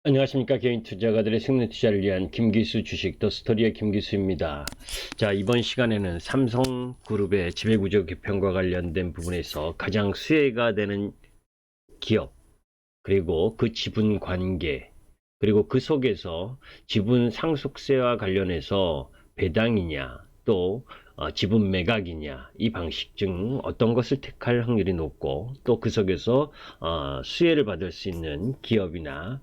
안녕하십니까. 개인 투자가들의 승리 투자를 위한 김기수 주식 더 스토리의 김기수입니다. 자, 이번 시간에는 삼성그룹의 지배구조 개편과 관련된 부분에서 가장 수혜가 되는 기업, 그리고 그 지분 관계, 그리고 그 속에서 지분 상속세와 관련해서 배당이냐 또 지분 매각이냐 이 방식 중 어떤 것을 택할 확률이 높고, 또 그 속에서 수혜를 받을 수 있는 기업이나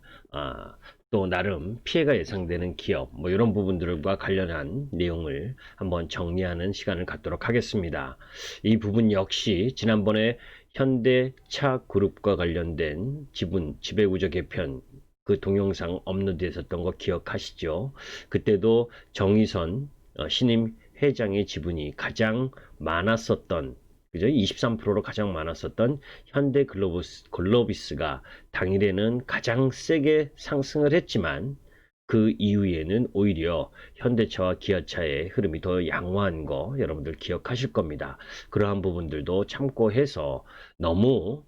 또 나름 피해가 예상되는 기업, 뭐 이런 부분들과 관련한 내용을 한번 정리하는 시간을 갖도록 하겠습니다. 이 부분 역시 지난번에 현대차 그룹과 관련된 지분 지배구조 개편 그 동영상 업로드했었던 거 기억하시죠? 그때도 정의선 신임 회장의 지분이 가장 많았었던, 그죠? 23%로 가장 많았었던 현대글로비스가 당일에는 가장 세게 상승을 했지만, 그 이후에는 오히려 현대차와 기아차의 흐름이 더 양호한 거 여러분들 기억하실 겁니다. 그러한 부분들도 참고해서 너무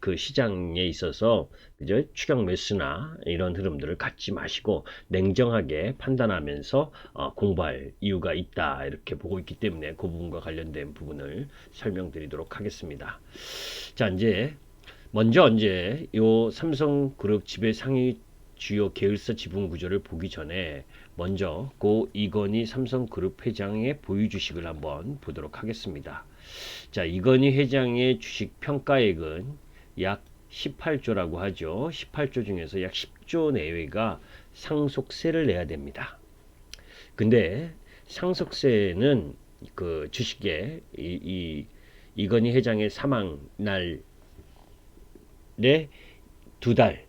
그 시장에 있어서 그죠? 추격 매수나 이런 흐름들을 갖지 마시고 냉정하게 판단하면서 공부할 이유가 있다 이렇게 보고 있기 때문에 그 부분과 관련된 부분을 설명드리도록 하겠습니다. 자, 이제 요 삼성그룹 지배 상위 주요 계열사 지분 구조를 보기 전에 먼저 고 이건희 삼성그룹 회장의 보유 주식을 한번 보도록 하겠습니다. 자, 이건희 회장의 주식 평가액은 약 18조라고 하죠. 18조 중에서 약 10조 내외가 상속세를 내야 됩니다. 근데 상속세는 그 주식의 이건희 회장의 사망 날에 2달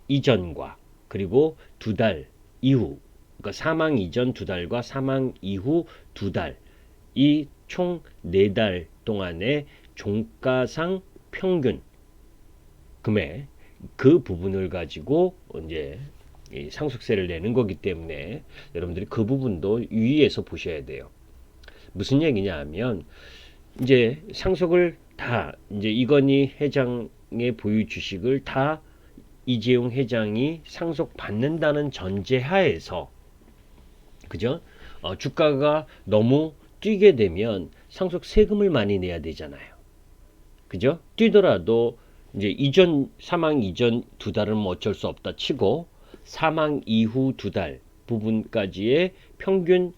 이전과 그리고 2달 이후, 그러니까 사망 이전 2달과 사망 이후 2달, 이 총 4달 동안의 종가상 평균 금액, 그 부분을 가지고 이제 상속세를 내는 거기 때문에 여러분들이 그 부분도 유의해서 보셔야 돼요. 무슨 얘기냐 하면, 이제 상속을 다, 이제 이건희 회장의 보유 주식을 다 이재용 회장이 상속받는다는 전제하에서, 그죠? 주가가 너무 뛰게 되면 상속 세금을 많이 내야 되잖아요. 그죠? 뛰더라도 이제 사망 이전 2달은 뭐 어쩔 수 없다 치고, 사망 이후 2달 부분까지의 평균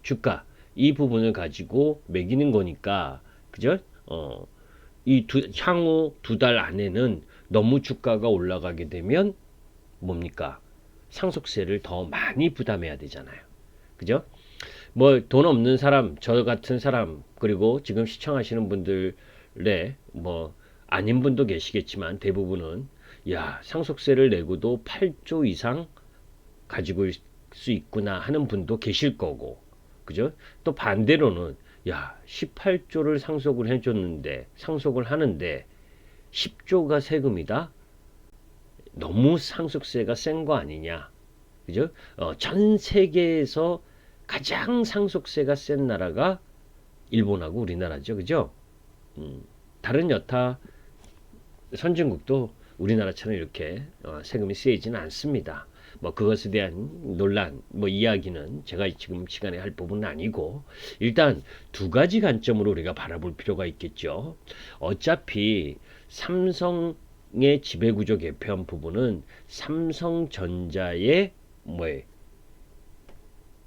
주가, 이 부분을 가지고 매기는 거니까, 그죠? 향후 2달 안에는 너무 주가가 올라가게 되면 뭡니까? 상속세를 더 많이 부담해야 되잖아요. 그죠? 뭐 돈 없는 사람, 저 같은 사람, 그리고 지금 시청하시는 분들의 뭐 아닌 분도 계시겠지만 대부분은, 야, 상속세를 내고도 8조 이상 가지고 수 있구나 하는 분도 계실 거고, 그죠? 또 반대로는, 야, 18조를 상속을 하는데 10조가 세금이다? 너무 상속세가 센 거 아니냐? 그죠? 전 세계에서 가장 상속세가 센 나라가 일본하고 우리나라죠. 그죠? 다른 여타 선진국도 우리나라처럼 이렇게 세금이 세지는 않습니다. 뭐 그것에 대한 논란, 뭐 이야기는 제가 지금 시간에 할 부분은 아니고, 일단 두 가지 관점으로 우리가 바라볼 필요가 있겠죠. 어차피 삼성의 지배구조 개편 부분은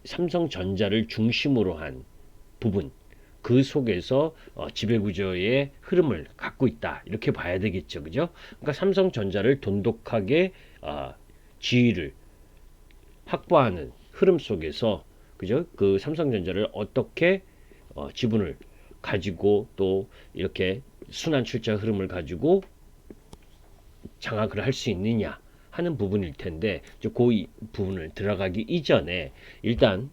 삼성전자를 중심으로 한 부분, 그 속에서 지배구조의 흐름을 갖고 있다 이렇게 봐야 되겠죠. 그죠? 그러니까 삼성전자를 돈독하게 지위를 확보하는 흐름 속에서, 그죠? 그 삼성전자를 어떻게 지분을 가지고 또 이렇게 순환 출자 흐름을 가지고 장악을 할 수 있느냐 하는 부분일 텐데, 그 부분을 들어가기 이전에 일단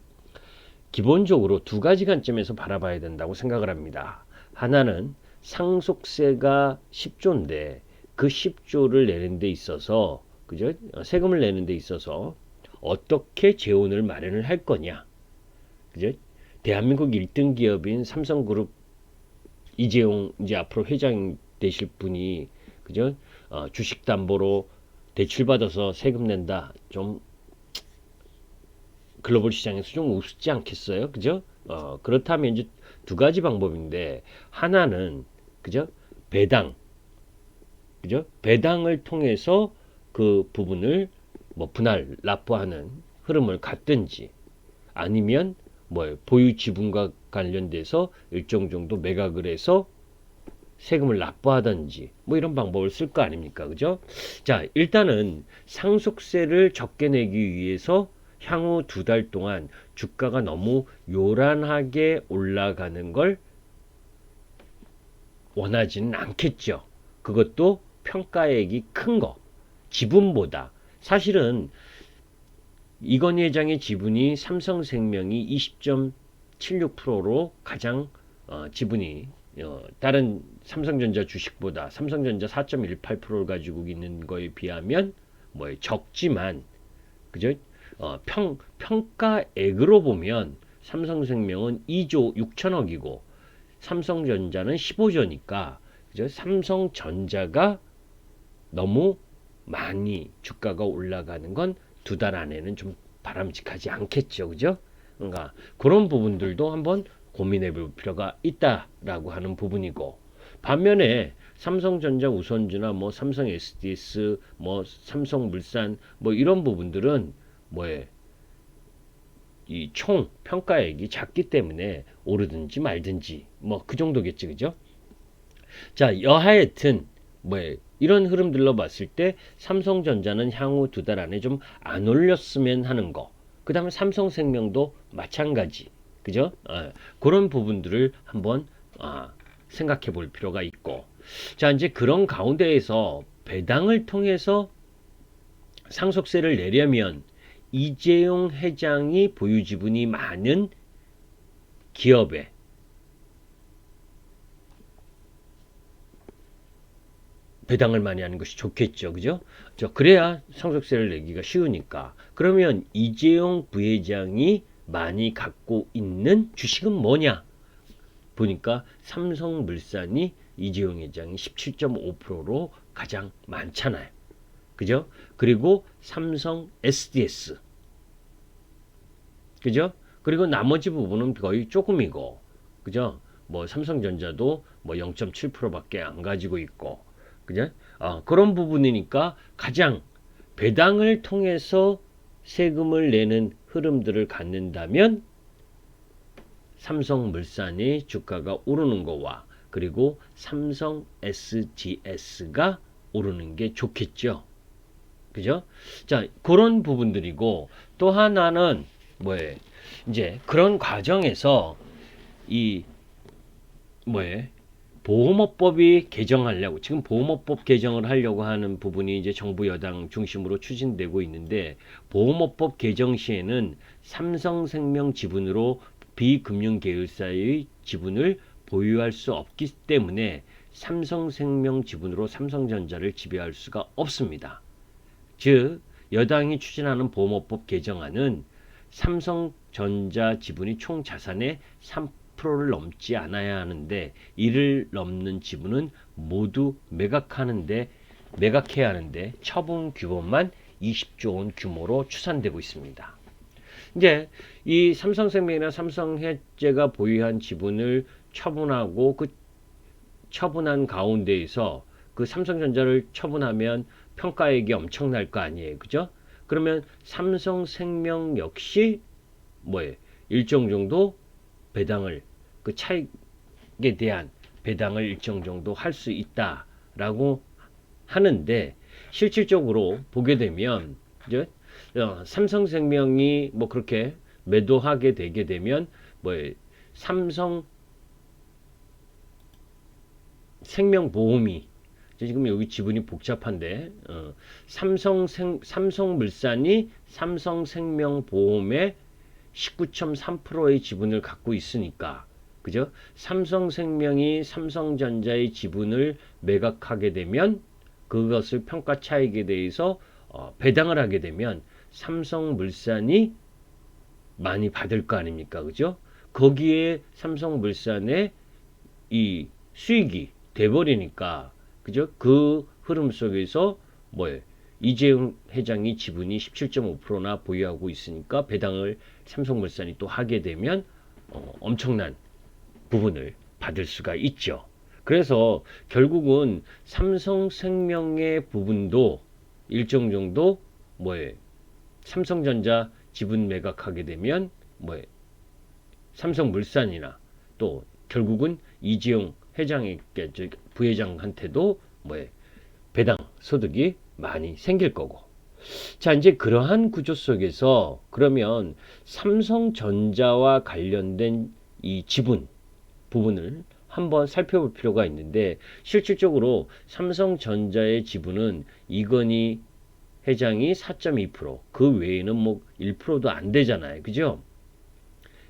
기본적으로 두 가지 관점에서 바라봐야 된다고 생각을 합니다. 하나는 상속세가 10조인데 그 10조를 내는 데 있어서, 그죠? 세금을 내는 데 있어서 어떻게 재원을 마련을 할 거냐. 그죠? 대한민국 1등 기업인 삼성그룹 이재용 이제 앞으로 회장 되실 분이, 그죠? 주식 담보로 대출받아서 세금 낸다. 좀 글로벌 시장에서 좀 우습지 않겠어요? 그죠? 그렇다면 이제 두 가지 방법인데, 하나는, 그죠? 배당, 그죠? 배당을 통해서 그 부분을 뭐 분할, 납부하는 흐름을 갖든지, 아니면 뭐 보유 지분과 관련돼서 일정 정도 매각을 해서 세금을 납부하든지 뭐 이런 방법을 쓸 거 아닙니까? 그죠? 자, 일단은 상속세를 적게 내기 위해서 향후 2달 동안 주가가 너무 요란하게 올라가는 걸 원하지는 않겠죠. 그것도 평가액이 큰 거, 지분보다. 사실은 이건희 회장의 지분이 삼성생명이 20.76%로 가장 지분이 다른 삼성전자 주식보다 삼성전자 4.18%를 가지고 있는 거에 비하면 뭐 적지만, 그죠? 평가액으로 보면 삼성생명은 2조 6천억이고 삼성전자는 15조니까, 그죠? 삼성전자가 너무 많이 주가가 올라가는 건 2달 안에는 좀 바람직하지 않겠죠. 그죠? 그러니까 그런 부분들도 한번 고민해 볼 필요가 있다라고 하는 부분이고, 반면에 삼성전자 우선주나 뭐 삼성 SDS, 뭐 삼성물산 뭐 이런 부분들은 뭐에 이 총 평가액이 작기 때문에 오르든지 말든지 뭐 그 정도겠지. 그죠? 자, 여하튼 뭐 이런 흐름들로 봤을 때 삼성전자는 향후 2달 안에 좀 안 올렸으면 하는 거. 그 다음에 삼성생명도 마찬가지. 그죠? 그런 부분들을 한번 생각해 볼 필요가 있고. 자, 이제 그런 가운데에서 배당을 통해서 상속세를 내려면 이재용 회장이 보유 지분이 많은 기업에 배당을 많이 하는 것이 좋겠죠. 그죠? 그래야 상속세를 내기가 쉬우니까. 그러면 이재용 부회장이 많이 갖고 있는 주식은 뭐냐? 보니까 삼성물산이 이재용 회장이 17.5%로 가장 많잖아요. 그죠? 그리고 삼성 SDS. 그죠? 그리고 나머지 부분은 거의 조금이고. 그죠? 뭐 삼성전자도 뭐 0.7%밖에 안 가지고 있고. 그죠? 그런 부분이니까 가장 배당을 통해서 세금을 내는 흐름들을 갖는다면 삼성물산의 주가가 오르는 거와 그리고 삼성 SGS가 오르는 게 좋겠죠. 그죠? 자, 그런 부분들이고, 또 하나는 뭐예요? 이제 그런 과정에서 이 뭐예요? 보험업법이 개정하려고, 지금 보험업법 개정을 하려고 하는 부분이 이제 정부 여당 중심으로 추진되고 있는데, 보험업법 개정 시에는 삼성생명 지분으로 비금융계열사의 지분을 보유할 수 없기 때문에 삼성생명 지분으로 삼성전자를 지배할 수가 없습니다. 즉, 여당이 추진하는 보험업법 개정안은 삼성전자 지분이 총 자산의 3%를 넘지 않아야 하는데, 이를 넘는 지분은 모두 매각해야 하는데 처분 규모만 20조 원 규모로 추산되고 있습니다. 이제 이 삼성생명이나 삼성해제가 보유한 지분을 처분하고 그 처분한 가운데에서 그 삼성전자를 처분하면 평가액이 엄청날 거 아니에요. 그죠? 그러면 삼성생명 역시 뭐예요? 일정 정도 배당을, 그 차익에 대한 배당을 일정 정도 할 수 있다라고 하는데, 실질적으로 보게 되면 이제 삼성생명이 뭐 그렇게 매도하게 되게 되면 뭐 삼성생명보험이, 지금 여기 지분이 복잡한데, 삼성물산이 삼성생명보험의 19.3%의 지분을 갖고 있으니까, 그죠? 삼성생명이 삼성전자의 지분을 매각하게 되면 그것을 평가 차익에 대해서 배당을 하게 되면 삼성물산이 많이 받을 거 아닙니까? 그죠? 거기에 삼성물산의 이 수익이 돼버리니까, 그죠? 그 흐름 속에서 뭐예요? 이재용 회장이 지분이 17.5%나 보유하고 있으니까 배당을 삼성물산이 또 하게 되면 엄청난 부분을 받을 수가 있죠. 그래서 결국은 삼성생명의 부분도 일정 정도 삼성전자 지분 매각하게 되면 삼성물산이나 또 결국은 이재용 회장에게 부회장한테도 배당 소득이 많이 생길 거고. 자, 이제 그러한 구조 속에서 그러면 삼성전자와 관련된 이 지분 부분을 한번 살펴볼 필요가 있는데, 실질적으로 삼성전자의 지분은 이건희 회장이 4.2%, 그 외에는 1%도 안 되잖아요. 그죠?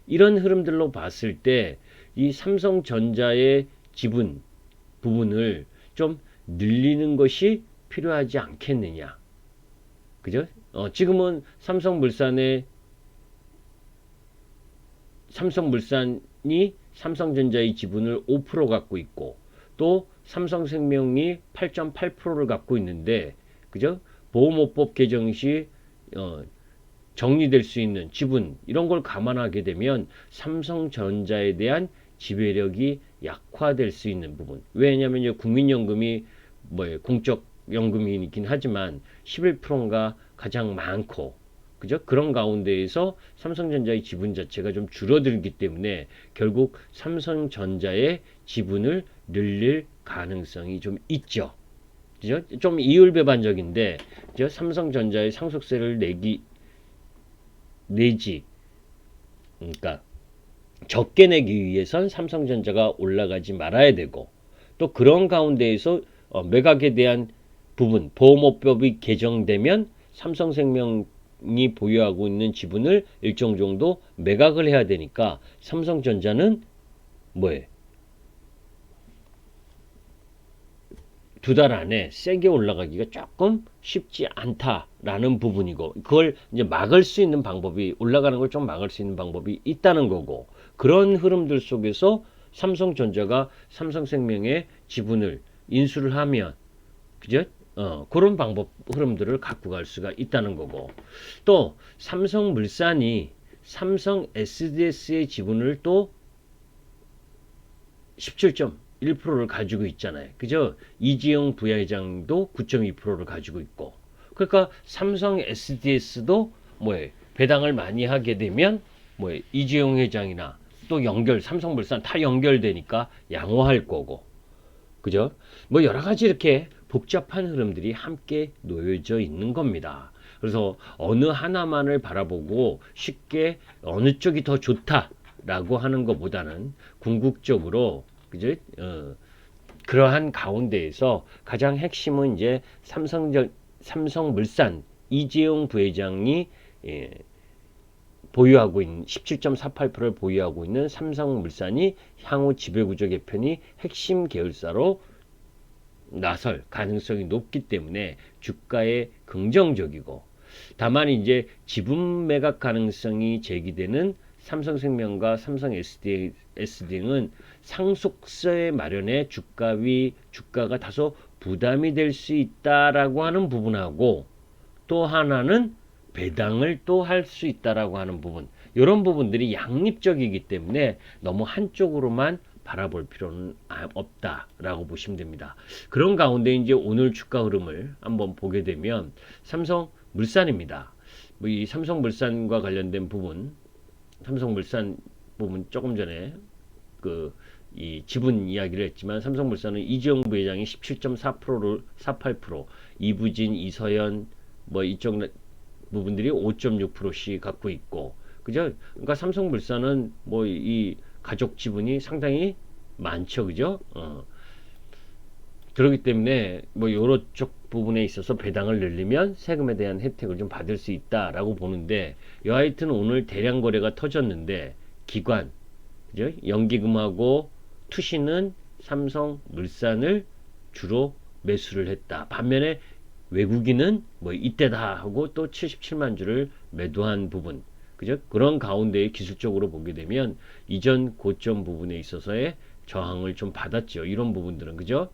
이런 흐름들로 봤을 때 이 삼성전자의 지분 부분을 좀 늘리는 것이 필요하지 않겠느냐. 그죠? 지금은 삼성물산이 삼성전자의 지분을 5% 갖고 있고, 또 삼성생명이 8.8%를 갖고 있는데, 그죠? 보험업법 개정 시 정리될 수 있는 지분, 이런 걸 감안하게 되면 삼성전자에 대한 지배력이 약화될 수 있는 부분. 왜냐하면 국민연금이 공적 연금이긴 하지만 11%가 가장 많고, 그죠? 그런 가운데에서 삼성전자의 지분 자체가 좀 줄어들기 때문에 결국 삼성전자의 지분을 늘릴 가능성이 좀 있죠. 그죠? 좀 이율배반적인데, 그죠? 삼성전자의 상속세를 내지, 그러니까 적게 내기 위해선 삼성전자가 올라가지 말아야 되고, 또 그런 가운데에서 매각에 대한 부분, 보험업법이 개정되면 삼성생명이 보유하고 있는 지분을 일정 정도 매각을 해야 되니까 삼성전자는 두 달 안에 세게 올라가기가 조금 쉽지 않다라는 부분이고, 그걸 이제 막을 수 있는 방법이, 올라가는 걸 좀 막을 수 있는 방법이 있다는 거고, 그런 흐름들 속에서 삼성전자가 삼성생명의 지분을 인수를 하면, 그죠? 그런 방법 흐름들을 갖고 갈 수가 있다는 거고, 또 삼성물산이 삼성 SDS의 지분을 또 17.1%를 가지고 있잖아요. 그죠? 이재용 부회장도 9.2%를 가지고 있고. 그러니까 삼성 SDS도 배당을 많이 하게 되면 이재용 회장이나 또 삼성물산 다 연결되니까 양호할 거고. 그죠? 여러 가지 이렇게 복잡한 흐름들이 함께 놓여져 있는 겁니다. 그래서 어느 하나만을 바라보고 쉽게 어느 쪽이 더 좋다라고 하는 것보다는 궁극적으로, 그죠? 그러한 가운데에서 가장 핵심은 이제 삼성물산 이재용 부회장이 보유하고 있는 17.48%를 보유하고 있는 삼성물산이 향후 지배구조 개편이 핵심 계열사로 나설 가능성이 높기 때문에 주가에 긍정적이고, 다만 이제 지분 매각 가능성이 제기되는 삼성생명과 삼성 SD는 상속세 마련에 주가가 다소 부담이 될 수 있다라고 하는 부분하고, 또 하나는 배당을 또 할 수 있다라고 하는 부분, 이런 부분들이 양립적이기 때문에 너무 한쪽으로만 바라볼 필요는 없다라고 보시면 됩니다. 그런 가운데 이제 오늘 주가 흐름을 한번 보게 되면 삼성물산입니다. 이 삼성물산과 관련된 부분, 삼성물산 부분 조금 전에 이 지분 이야기를 했지만, 삼성물산은 이재용 부회장이 17.48%, 이부진, 이서연 이쪽 부분들이 5.6%씩 갖고 있고, 그죠? 그러니까 삼성물산은 이 가족 지분이 상당히 많죠, 그죠? 그렇기 때문에 요런 쪽 부분에 있어서 배당을 늘리면 세금에 대한 혜택을 좀 받을 수 있다라고 보는데, 여하튼 오늘 대량 거래가 터졌는데 기관, 그죠? 연기금하고 투신은 삼성물산을 주로 매수를 했다. 반면에 외국인은 이때다 하고 또 77만 주를 매도한 부분, 그죠? 그런 가운데 기술적으로 보게 되면 이전 고점 부분에 있어서의 저항을 좀 받았죠. 이런 부분들은, 그죠?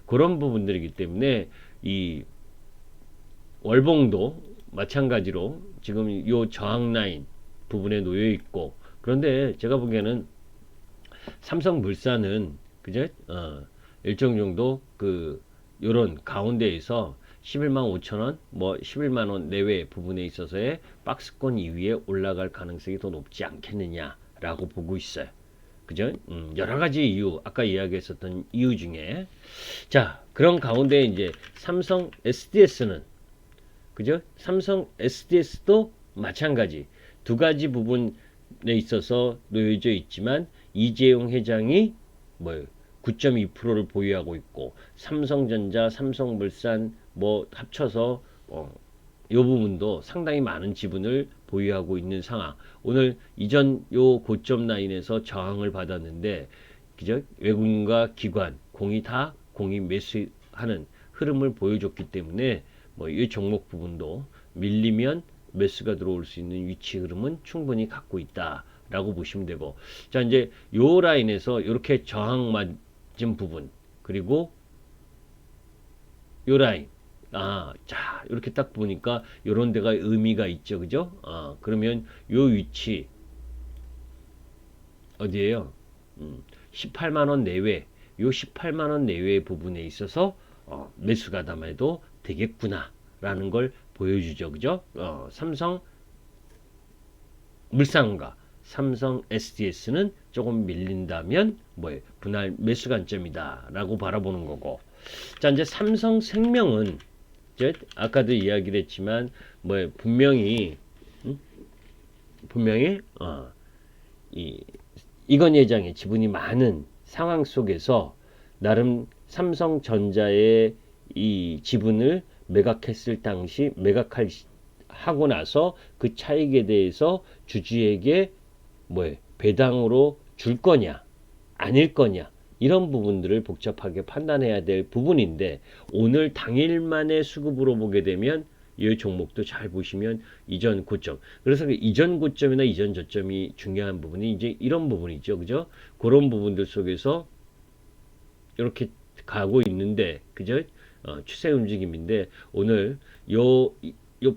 그런 부분들이기 때문에 이 월봉도 마찬가지로 지금 요 저항 라인 부분에 놓여 있고, 그런데 제가 보기에는 삼성물산은 그죠? 일정 정도 그 요런 가운데에서 11만 5천 원, 뭐 11만 원 내외 부분에 있어서의 박스권 이위에 올라갈 가능성이 더 높지 않겠느냐라고 보고 있어요. 그죠? 여러 가지 이유, 아까 이야기했었던 이유 중에, 자, 그런 가운데 이제 삼성 SDS는, 그죠? 삼성 SDS도 마찬가지 두 가지 부분에 있어서 놓여져 있지만, 이재용 회장이 뭐 9.2%를 보유하고 있고, 삼성전자, 삼성물산 뭐 합쳐서 이 부분도 상당히 많은 지분을 보유하고 있는 상황. 오늘 이전 요 고점 라인에서 저항을 받았는데, 그죠? 외국인과 기관, 공이 매수하는 흐름을 보여줬기 때문에 뭐 이 종목 부분도 밀리면 매수가 들어올 수 있는 위치 흐름은 충분히 갖고 있다라고 보시면 되고, 자, 이제 요 라인에서 이렇게 저항 맞은 부분, 그리고 요 라인, 자, 이렇게 딱 보니까 요런 데가 의미가 있죠, 그죠? 그러면 요 위치 어디에요? 18만 원 내외, 요 18만 원 내외 부분에 있어서 매수가 담아도 되겠구나라는 걸 보여주죠, 그죠? 삼성 물산과 삼성 SDS는 조금 밀린다면 뭐예요? 분할 매수 관점이다라고 바라보는 거고. 자, 이제 삼성생명은 이제 아까도 이야기를 했지만 뭐 분명히 이 이건 회장의 지분이 많은 상황 속에서 나름 삼성전자의 이 지분을 매각했을 당시 하고 나서 그 차익에 대해서 주주에게 뭐 배당으로 줄 거냐 아닐 거냐, 이런 부분들을 복잡하게 판단해야 될 부분인데, 오늘 당일만의 수급으로 보게 되면 이 종목도 잘 보시면 이전 고점, 그래서 그 이전 고점이나 이전 저점이 중요한 부분이 이제 이런 부분이죠, 그죠? 그런 부분들 속에서 이렇게 가고 있는데, 그죠? 추세 움직임인데, 오늘 요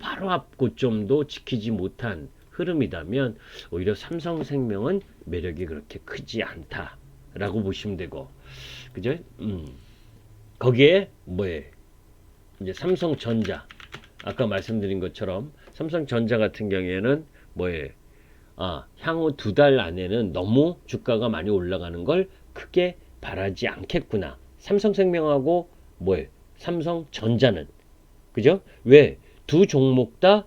바로 앞 고점도 지키지 못한 흐름이라면 오히려 삼성생명은 매력이 그렇게 크지 않다라고 보시면 되고, 그죠? 거기에 뭐에 이제 삼성전자, 아까 말씀드린 것처럼 삼성전자 같은 경우에는 뭐에 향후 2달 안에는 너무 주가가 많이 올라가는 걸 크게 바라지 않겠구나. 삼성생명하고 뭐에 삼성전자는, 그죠? 왜? 두 종목 다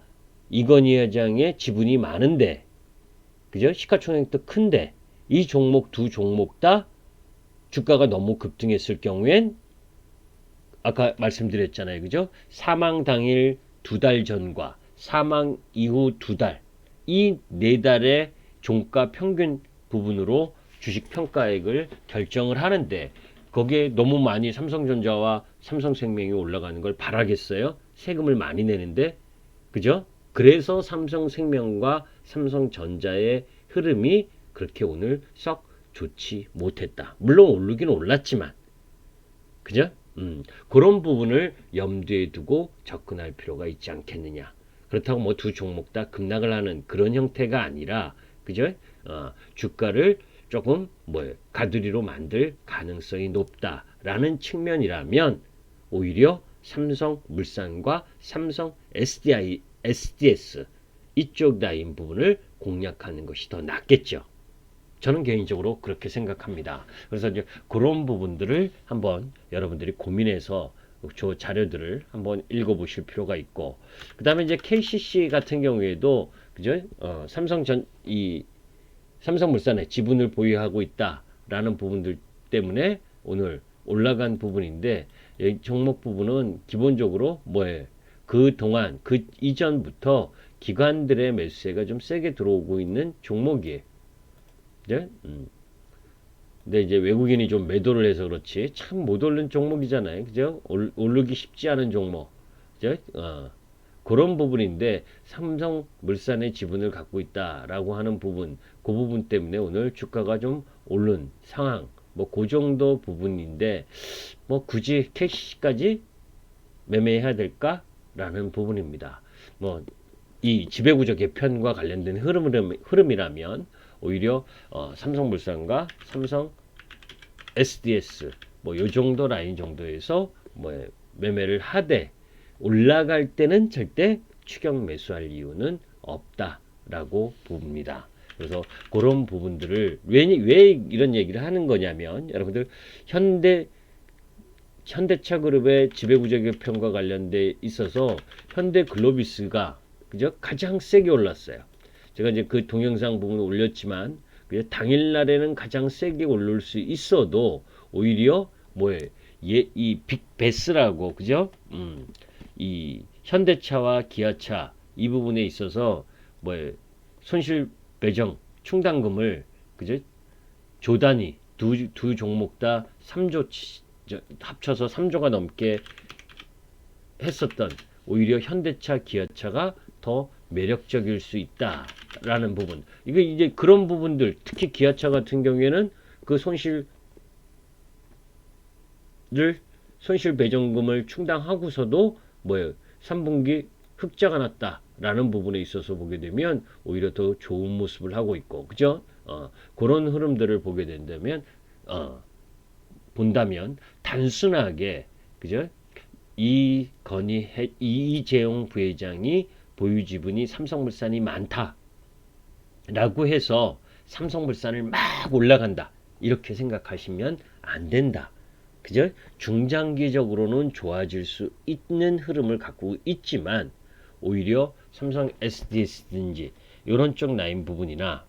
이건희 회장의 지분이 많은데, 그죠? 시가총액도 큰데, 이 두 종목 다 주가가 너무 급등했을 경우엔 아까 말씀드렸잖아요, 그죠? 사망 당일 2달 전과 사망 이후 2달, 이 4달의 종가 평균 부분으로 주식 평가액을 결정을 하는데, 거기에 너무 많이 삼성전자와 삼성생명이 올라가는 걸 바라겠어요? 세금을 많이 내는데, 그죠? 그래서 삼성생명과 삼성전자의 흐름이 그렇게 오늘 썩 좋지 못했다. 물론 오르긴 올랐지만, 그죠? 그런 부분을 염두에 두고 접근할 필요가 있지 않겠느냐. 그렇다고 뭐 두 종목 다 급락을 하는 그런 형태가 아니라, 그죠? 주가를 조금 가두리로 만들 가능성이 높다라는 측면이라면, 오히려 삼성물산과 삼성 SDS 이쪽 라인 부분을 공략하는 것이 더 낫겠죠. 저는 개인적으로 그렇게 생각합니다. 그래서 이제 그런 부분들을 한번 여러분들이 고민해서 저 자료들을 한번 읽어보실 필요가 있고, 그 다음에 이제 KCC 같은 경우에도 그죠? 삼성물산에 지분을 보유하고 있다라는 부분들 때문에 오늘 올라간 부분인데, 이 종목 부분은 기본적으로 그 동안 그 이전부터 기관들의 매수세가 좀 세게 들어오고 있는 종목이에요. 네? 근데 이제 외국인이 좀 매도를 해서 그렇지 참 못 오른 종목이잖아요, 그죠? 오르기 쉽지 않은 종목, 그죠? 그런 부분인데, 삼성물산의 지분을 갖고 있다라고 하는 부분, 그 부분 때문에 오늘 주가가 좀 오른 상황, 그 정도 부분인데, 굳이 캐시까지 매매해야 될까? 있다라는 부분입니다. 뭐 이 지배구조 개편과 관련된 흐름이라면 오히려 삼성물산과 삼성 SDS 뭐 요 정도 라인 정도에서 뭐 매매를 하되 올라갈 때는 절대 추격 매수할 이유는 없다라고 봅니다. 그래서 그런 부분들을 왜 이런 얘기를 하는 거냐면 여러분들 현대차 그룹의 지배구조 개편과 관련돼 있어서 현대글로비스가 그죠? 가장 세게 올랐어요. 제가 이제 그 동영상 부분을 올렸지만 당일날에는 가장 세게 오를 수 있어도 오히려 뭐에 이 빅베스라고 그죠? 이 현대차와 기아차 이 부분에 있어서 뭐에 손실 배정 충당금을 그죠? 조단위 두 종목 다 3조 합쳐서 3조가 넘게 했었던 오히려 현대차, 기아차가 더 매력적일 수 있다라는 부분. 이게 이제 그런 부분들, 특히 기아차 같은 경우에는 그 손실 배정금을 충당하고서도 뭐예요? 3분기 흑자가 났다라는 부분에 있어서 보게 되면 오히려 더 좋은 모습을 하고 있고, 그죠? 그런 흐름들을 보게 된다면, 본다면 단순하게 그죠? 이재용 부회장이 보유 지분이 삼성물산이 많다라고 해서 삼성물산을 막 올라간다 이렇게 생각하시면 안 된다. 그죠? 중장기적으로는 좋아질 수 있는 흐름을 갖고 있지만 오히려 삼성 SDS든지 이런 쪽 라인 부분이나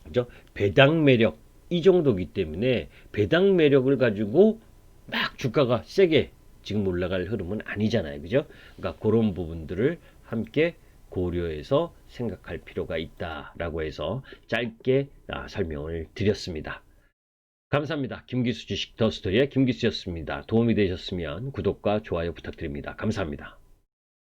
그죠? 배당 매력 이 정도기 때문에 배당 매력을 가지고 막 주가가 세게 지금 올라갈 흐름은 아니잖아요. 그죠? 그러니까 그런 부분들을 함께 고려해서 생각할 필요가 있다라고 해서 짧게 설명을 드렸습니다. 감사합니다. 김기수 주식 더 스토리의 김기수였습니다. 도움이 되셨으면 구독과 좋아요 부탁드립니다. 감사합니다.